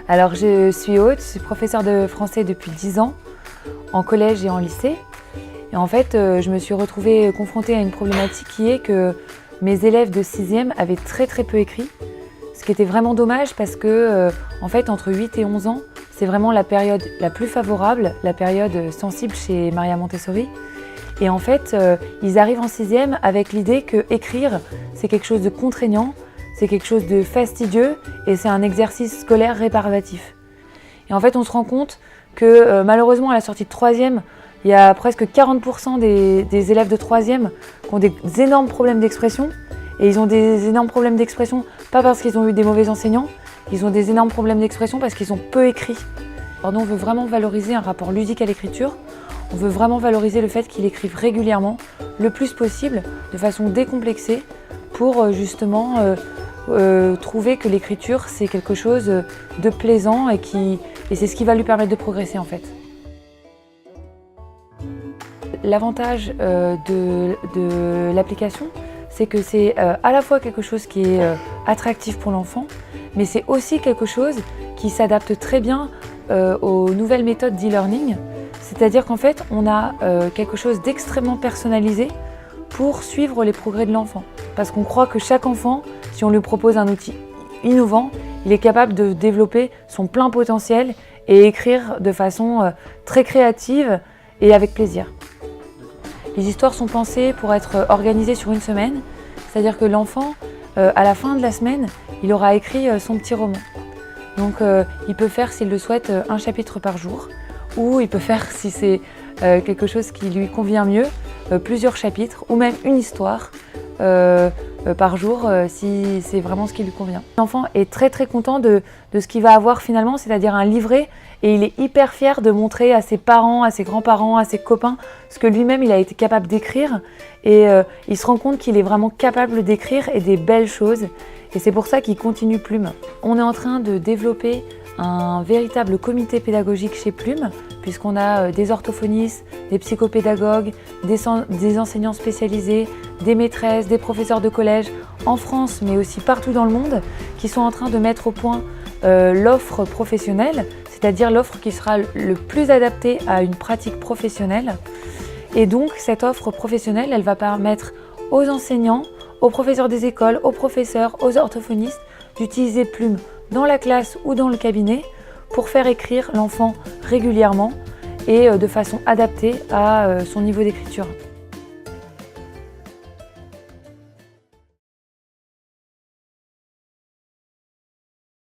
Alors je suis Aude, je suis professeure de français depuis 10 ans, en collège et en lycée. Et en fait, je me suis retrouvée confrontée à une problématique qui est que mes élèves de 6e avaient très peu écrit. Ce qui était vraiment dommage parce que, en fait, entre 8 et 11 ans, c'est vraiment la période la plus favorable, la période sensible chez Maria Montessori. Et en fait, ils arrivent en 6e avec l'idée que écrire, c'est quelque chose de contraignant, c'est quelque chose de fastidieux et c'est un exercice scolaire réparatif. Et en fait, on se rend compte que malheureusement, à la sortie de 3e, il y a presque 40% des élèves de 3e qui ont des énormes problèmes d'expression. Et ils ont des énormes problèmes d'expression, pas parce qu'ils ont eu des mauvais enseignants, ils ont des énormes problèmes d'expression parce qu'ils ont peu écrit. Alors nous, on veut vraiment valoriser un rapport ludique à l'écriture. On veut vraiment valoriser le fait qu'ils écrivent régulièrement, le plus possible, de façon décomplexée, pour justement trouver que l'écriture, c'est quelque chose de plaisant et c'est ce qui va lui permettre de progresser en fait. L'avantage de l'application, c'est que c'est à la fois quelque chose qui est attractif pour l'enfant, mais c'est aussi quelque chose qui s'adapte très bien aux nouvelles méthodes d'e-learning. C'est-à-dire qu'en fait, on a quelque chose d'extrêmement personnalisé pour suivre les progrès de l'enfant. Parce qu'on croit que chaque enfant, si on lui propose un outil innovant, il est capable de développer son plein potentiel et écrire de façon très créative et avec plaisir. Les histoires sont pensées pour être organisées sur une semaine, c'est-à-dire que l'enfant, à la fin de la semaine, il aura écrit son petit roman. Donc il peut faire, s'il le souhaite, un chapitre par jour, ou il peut faire, si c'est quelque chose qui lui convient mieux, plusieurs chapitres, ou même une histoire par jour, si c'est vraiment ce qui lui convient. L'enfant est très content de ce qu'il va avoir finalement, c'est-à-dire un livret, et il est hyper fier de montrer à ses parents, à ses grands-parents, à ses copains, ce que lui-même il a été capable d'écrire, et il se rend compte qu'il est vraiment capable d'écrire et des belles choses, et c'est pour ça qu'il continue Plume. On est en train de développer un véritable comité pédagogique chez Plume, puisqu'on a des orthophonistes, des psychopédagogues, des enseignants spécialisés, des maîtresses, des professeurs de collège en France, mais aussi partout dans le monde, qui sont en train de mettre au point l'offre professionnelle, c'est-à-dire l'offre qui sera le plus adaptée à une pratique professionnelle. Et donc, cette offre professionnelle, elle va permettre aux enseignants, aux professeurs des écoles, aux professeurs, aux orthophonistes d'utiliser Plume dans la classe ou dans le cabinet pour faire écrire l'enfant régulièrement et de façon adaptée à son niveau d'écriture.